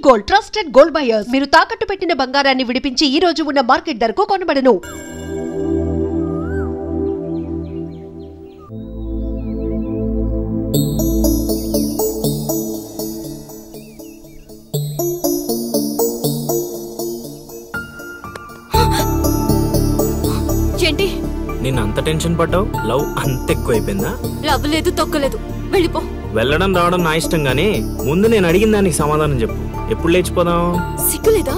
Gold, trusted gold buyers. మీరు తాకట్టు పెట్టిన బంగారాన్ని విడిపించి ఈ రోజు ఉన్న మార్కెట్ ధరకు కొనబడను. ఏంటి నేను అంత టెన్షన్ పడ్డావు? లవ్ అంత ఎక్కువైపోయిందా? లవ్ లేదు, తొక్కలేదు, వెళ్ళిపో. వెళ్ళడం రావడం నా ఇష్టం గానీ ముందు నేను అడిగిన దానికి సమాధానం చెప్పు. ఎప్పుడు లేచిపోదాం? సిగ్గులేదా?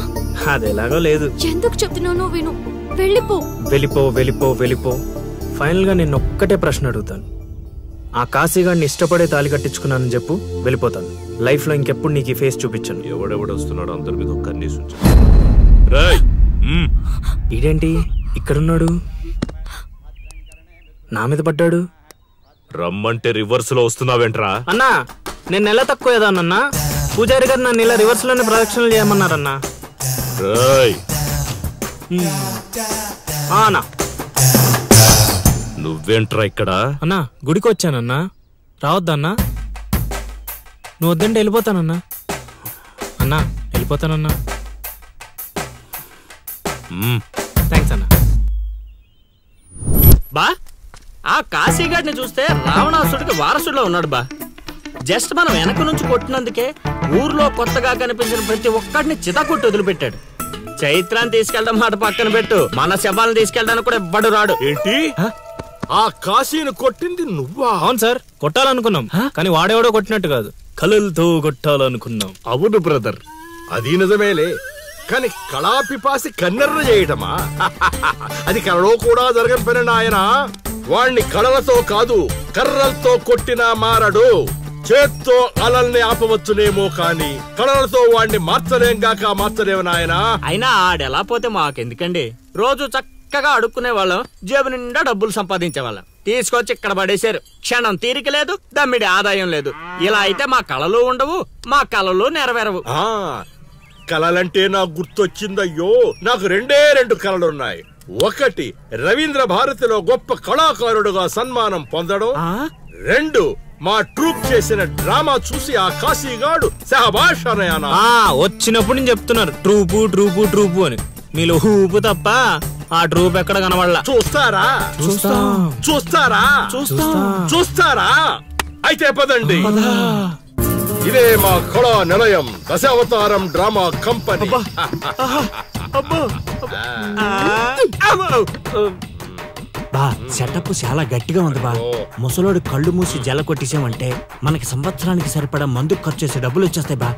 అది ఎలాగో లేదు. ఎందుకు చెప్తున్నావు? విను, వెళ్ళిపో. వెళ్ళిపో వెళ్ళిపో వెళ్ళిపో. ఫైనల్ గా నేను ఒక్కటే ప్రశ్న అడుగుతాను. ఆ కాశీగాడిని ఇష్టపడే తాళి కట్టించుకున్నానని చెప్పు, వెళ్ళిపోతాను. లైఫ్ లో ఇంకెప్పుడు నీకు ఈ ఫేస్ చూపించాను. ఎవడెవడొస్తున్నాడు అందరి మీద ఒక్క కన్నేసి ఇదేంటి ఇక్కడున్నాడు? నా మీద పడ్డాడు. రమ్మంటే రివర్స్ లో వస్తున్నావేంట్రా? అన్నా నేను నెల తక్కువ ఏదానన్నా. పూజారి గారు నన్ను ఇలా రివర్స్ లోనే ప్రదక్షిణలు చేయమన్నారన్నా. అన్నా నువ్వేంట్రా ఇక్కడ? అన్నా గుడికి వచ్చానన్నా. రావద్దన్నా? నువ్వు వద్దంటే వెళ్ళిపోతానన్నా. అన్నా వెళ్ళిపోతానన్నా. థ్యాంక్స్ అన్నా. బా ఆ కాశీగాడిని చూస్తే రావణాసుడికి వారసుడిలో ఉన్నాడు బా. జస్ట్ మనం వెనక నుంచి కొట్టినందుకే ఊర్లో కొత్తగా కనిపించిన ప్రతి ఒక్కడిని చితకొట్టి వదిలిపెట్టాడు. చైత్రాన్ని తీసుకెళ్ళడం మాట పక్కన పెట్టు, మన శవాలను తీసుకెళ్ళడానికి కూడా ఎవ్వడు రాడు. ఏంటి? ఆ కాశీని కొట్టింది నువ్వా? అవును సార్, కొట్టాలనుకున్నాం కానీ వాడేవాడో కొట్టినట్టు కాదు, కలలతో కొట్టాలనుకున్నాం. అవును బ్రదర్, అది నిజమేలే. కానీ కళాపిపాసి కన్నెర్ర చేయటమా? అది కళలో కూడా జరగని పని నాయన. వాణ్ణి కళలతో కాదు కర్రలతో కొట్టినా మారడు. చేత్తో అలల్ని ఆపవచ్చునేమో కాని కళలతో వాణ్ణి మార్చలేంగాక మార్చలేము నాయన. అయినా ఆడెలా పోతే మాకెందుకండి? రోజు చక్కగా అడుక్కునే వాళ్ళం, జేబు నిండా డబ్బులు సంపాదించే వాళ్ళం. తీసుకొచ్చి ఇక్కడ పడేశారు. క్షణం తీరిక లేదు, దమ్మిడి ఆదాయం లేదు. ఇలా అయితే మా కళలు ఉండవు, మా కళలు నెరవేరవు. కళలంటే నాకు గుర్తొచ్చిందయ్యో. నాకు రెండు కళలున్నాయి. ఒకటి రవీంద్ర భారతిలో గొప్ప కళాకారుడుగా సన్మానం పొందడం. 2 మా ట్రూప్ చేసిన డ్రామా చూసి ఆ కాశీగాడు శహబాష్ అనయానా. వచ్చినప్పుడు నేను చెప్తున్నారు ట్రూపు ట్రూపు ట్రూపు అని. మీలో ఊపు తప్ప ఆ ట్రూప్ ఎక్కడ కనబడలా. చూస్తారా? చూస్తారా? అయితే పదండి. ఇదే మా కళా నిలయం, దశావతారం డ్రామా కంపెనీ. బా సెటప్ చాలా గట్టిగా ఉంది బా. ముసలోడు కళ్ళు మూసి జల కొట్టేసామంటే మనకి సంవత్సరానికి సరిపడా మందు ఖర్చు చేసే డబ్బులు వచ్చేస్తాయి బా.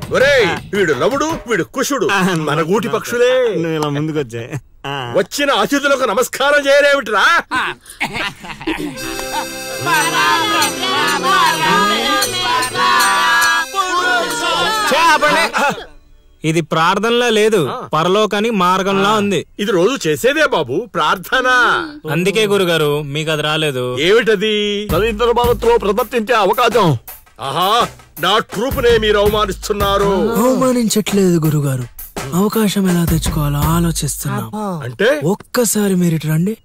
వీడు లవుడు, వీడు కుషుడు, మన గూటి పక్షులే. ఇలా ముందుకొచ్చా. వచ్చిన అతిథులకు నమస్కారం చేయలేమిట్రా? ఇది ప్రార్థనలా లేదు, పరలోకానికి మార్గంలా ఉంది. ఇది రోజు చేసేదే బాబు ప్రార్థన. అందుకే గురుగారు మీకు అది రాలేదు. ఏమిటది? రవీంద్ర భారతిలో ప్రదర్శించే అవకాశం. ఆహా, నా ట్రూపునే మీరు అవమానిస్తున్నారు. అవమానించట్లేదు గురుగారు, అవకాశం ఎలా తెచ్చుకోవాలో ఆలోచిస్తున్నాం. అంటే ఒక్కసారి మీరు రండి.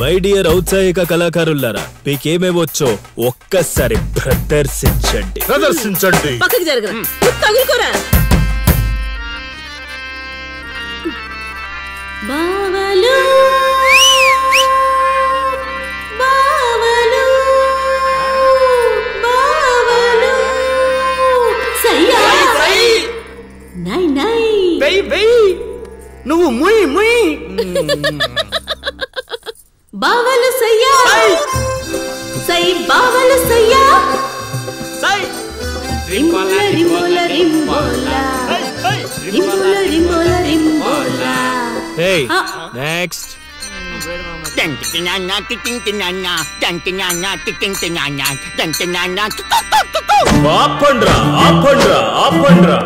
మై డియర్ ఔత్సాహిక కళాకారులారా, మీకేమేవచ్చో ఒక్కసారి ప్రదర్శించండి. పక్కకి జరగరా, తగులుకోరా. బావలు బావలు బావలు సయ్యా నై నై వెయ్ నువ్వు ముయ్ ముయ్. బావలు సయ్యా సై బావలు సయ్యా సై రింబోల రింబోల రింబోల రింబోల రింబోల రింబోల. Hey, next.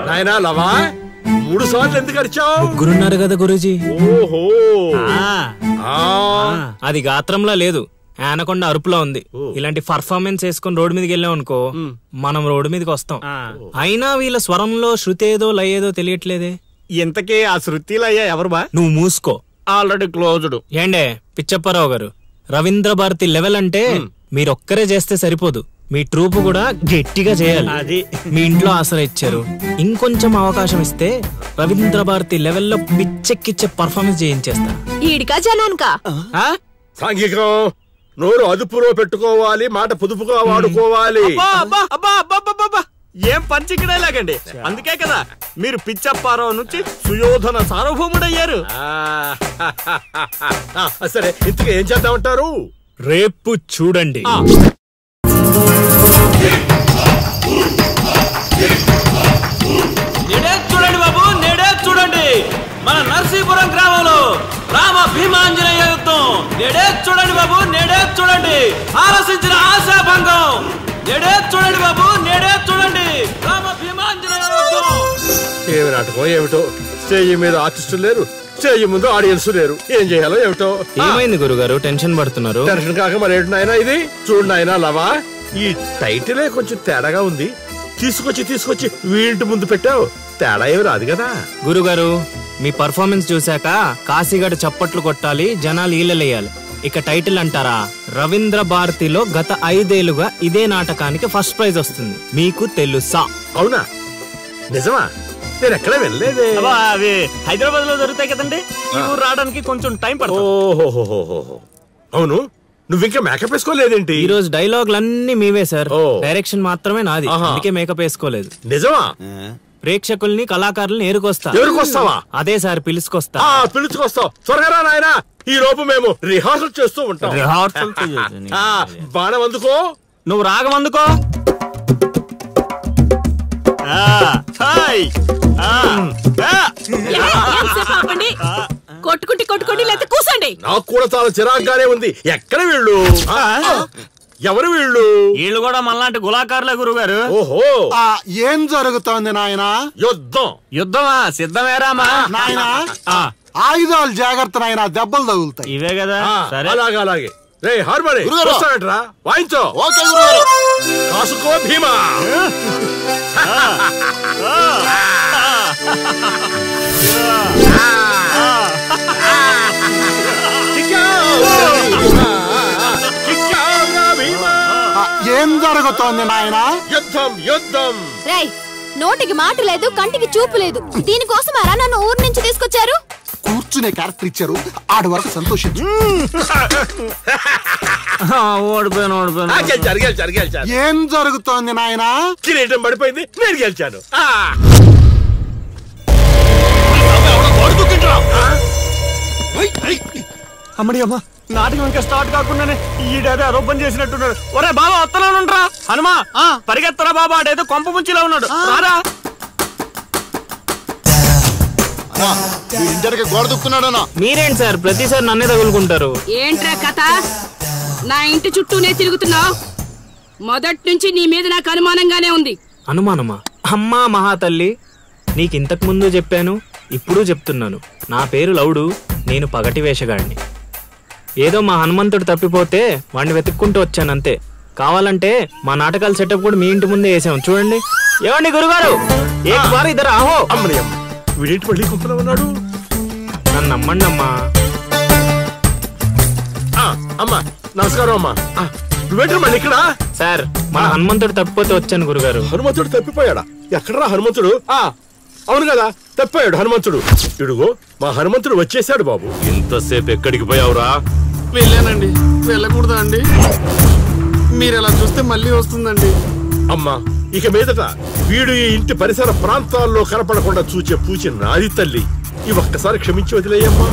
నాయనా లవా, 3 సార్లు ఎందుకు అరిచావు? ముగ్గురున్నారు కదా గురూజీ. ఓహో, అది గాత్రంలా లేదు, ఆనకొండ అరుపులా ఉంది. ఇలాంటి పర్ఫార్మెన్స్ వేసుకుని రోడ్డు మీదకి వెళ్ళాం అనుకో, మనం రోడ్డు మీదకి వస్తాం. అయినా వీళ్ళ స్వరంలో శృతి ఏదో లయ ఏదో తెలియట్లేదే. ఇంతకీ ఆ శృతిలో అయ్యా ఎవరు బా? నువ్వు మూసుకో, ఆల్రెడీ క్లోజ్డ్. ఏండే పిచ్చప్పారావు గారు, రవీంద్ర భారతి లెవెల్ అంటే మీరొక్కరే చేస్తే సరిపోదు, మీ ట్రూప్ కూడా గట్టిగా చేయాలి. అది మీ ఇంట్లో ఆసరా ఇచ్చారు, ఇంకొంచెం అవకాశం ఇస్తే రవీంద్ర భారతి లెవెల్లో పిచ్చెక్కిచ్చే పర్ఫార్మెన్స్ చేయించేస్తా. ఈడికా జనానికా? సాంఘికం నోరు అదుపులో పెట్టుకోవాలి, మాట పొదుపుగా వాడుకోవాలి. ఏం పంచికడేలాగండి. అందుకే కదా మీరు పిచ్చప్పారావు నుంచి సుయోధన సార్వభౌముడయ్యారు. సరే ఇంతగా ఏం చేద్దామంటారు? రేపు చూడండి. నేడే చూడండి బాబు, నేడే చూడండి మన నర్సీపురం గ్రామంలో రామ భీమాంజనేయ యుద్ధం. నేడే చూడండి బాబు, నేడే చూడండి ఆలోచించిన ఆశాభంగం. నేడే చూడండి బాబు, నేడే చూడండి రామ భీమాంజనేయ యుద్ధం. ఏమి నాటకం ఏమిటో, స్టేజ్ మీద ఆర్టిస్టులు లేరు, స్టేజ్ ముందు ఆడియన్స్ లేరు, ఏం చేయాలో ఏమిటో. ఏమైంది గురుగారు, టెన్షన్ పడుతున్నారు? టెన్షన్ కాక మరేంటి నాయనా ఇది? చూడు నాయనా లవా, ఈ టైటిలే కొంచెం తేడాగా ఉంది. తీసుకొచ్చి వీంటి ముందు పెట్టావు, తేడా ఏమి రాదు కదా. గురుగారు మీ పర్ఫార్మెన్స్ చూశాక కాశీగఢ్ చప్పట్లు కొట్టాలి, జనాలు ఈలలేయాలి. ఇక టైటిల్ అంటారా? రవీంద్ర భారతిలో గత 5 ఏళ్లుగా ఇదే నాటకానికి ఫస్ట్ ప్రైజ్ వస్తుంది. మీకు తెలుసా? అవునా? నిజమా? నేను ఎక్కడ వెళ్ళలేదే. అవి హైదరాబాద్ లో దొరుకుతాయి కదండి, ఈ ఊరు రావడానికి కొంచెం టైం పడుతుంది. ఓహో, అవును. నువ్వింకా మేకప్ వేసుకోలేదేంటి? ఈ రోజు డైలాగులన్నీ మీవే సార్, డైరెక్షన్ మాత్రమే నాది, అందుకే మేకప్ వేసుకోలేదు. నిజమా? ప్రేక్షకుల్ని కళాకారుల్ని ఎరుకొస్తావా? అదే సార్ పిలుచుకొస్తా. పిలుచుకొస్తావు, త్వరగా రా నాయనా. ఈ లోపు మేము రిహార్సల్ చేస్తూ ఉంటాం. బాణం అందుకో, నువ్వు రాగం అందుకో. కొట్టుకుంటే లేకపోతే కూసండి. నాకు కూడా చాలా చిరాగ్గానే ఉంది. ఎక్కడ వీళ్ళు? ఎవరు వీళ్ళు? వీళ్ళు కూడా మనలాంటి గులాకారులే గురుగారు. ఓహో, ఏం జరుగుతోంది నాయనా? యుద్ధమా? సిద్ధమేరామా నాయనా? ఆయుధాలు జాగ్రత్త నాయనా, దెబ్బలు తగులుతాయి. ఇవే కదా. సరే అలాగే. రే హార్మోని వస్తాడట్రా, వాయించో. ఓకే గురుగారు. కాసుకో భీమా. ఏం జరుగుతోంది నాయనా? యుద్ధం. రేయ్, నోటికి మాట లేదు, కంటికి చూపు లేదు. దీనికోసమారా నన్ను ఊరు నుంచి తీసుకొచ్చారు? కూర్చునే క్యారెక్టర్ ఇచ్చారు, ఆడి వరకు సంతోషించు. ఓడిపోయాను. ఏం జరుగుతోంది నాయనా? కిరీటం పడిపోయింది, నేను గెలిచాను. అమ్మడి అమ్మ, నాటకం ఇంకా స్టార్ట్ కాకుండానే ఈడేదో ఆరోపణ చేసినట్టున్నాడు. ఒరే బాబా వస్తున్నానుంట్రా. హనుమా పరిగెత్తరా బాబా, ఆడేదో కొంప ముంచిలా ఉన్నాడు. రారా. ఇంటర్కి గోడ దుక్కున్నాడనా? మీరేంటి సార్ ప్రతిసారి నన్నే తగులుకుంటారు? ఏంట్రా కథ? నా ఇంటి చుట్టూనే తిరుగుతున్నావు. మొదటి నుంచి నీ మీద నాకు అనుమానంగానే ఉంది. అనుమానమా? అమ్మా మహాతల్లి, నీకింతకు ముందు చెప్పాను, ఇప్పుడు చెప్తున్నాను. నా పేరు లౌడు, నేను పగటి వేషగాడిని. ఏదో మా హనుమంతుడు తప్పిపోతే వాడిని వెతుక్కుంటూ వచ్చానంతే. కావాలంటే మా నాటకాల సెటప్ కూడా మీ ఇంటి ముందే వేసాం, చూడండి. ఏమండి గురుగారు, ఇద్దరు ఆహో. వీడేంటి మళ్ళీ కుంపలో ఉన్నాడు? నన్ను నమ్మండి అమ్మా. అమ్మా నమస్కారం అమ్మా. నువ్వేంటి మళ్ళీ ఇక్కడ? సార్ మా హనుమంతుడు తప్పిపోతే వచ్చాను గురుగారు. హనుమంతుడు తప్పిపోయాడా? ఎక్కడరా హనుమంతుడు? అవును కదా, తప్పిపోయాడు హనుమంతుడు. ఇడుగో మా హనుమంతుడు వచ్చేసాడు బాబు. ఇంతసేపు ఎక్కడికి పోయావురా? వెళ్ళానండి. వెళ్ళకూడదా అండి? మీరు ఎలా చూస్తే మళ్ళీ వస్తుందండి. అమ్మా ఇక మీదట వీడు ఈ ఇంటి పరిసర ప్రాంతాల్లో కనపడకుండా చూచే పూచి నాది తల్లి. ఈ ఒక్కసారి క్షమించి వదిలేయమ్మా.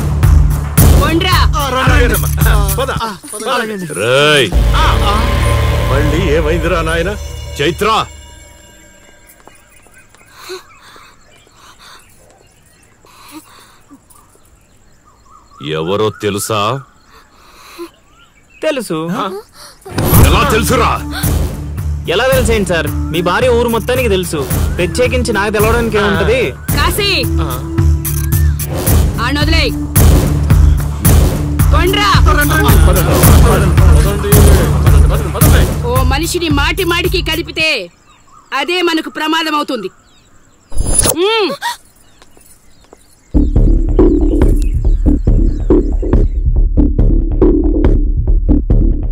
మళ్ళీ ఏమైందిరా నాయన? చైత్ర, ఎవరో తెలుసా? తెలుసు. ఎలా తెలుసురా? ఎలా తెలిసేంటి సార్, మీ భార్య ఊరు మొత్తానికి తెలుసు. ప్రత్యేకించి నాకు తెలవడానికి ఏముంటది? కాశీ ఆనొదిలే కొండ్రా. ఓ మనిషిని మాటి మాటికి కదిపితే అదే మనకు ప్రమాదం అవుతుంది.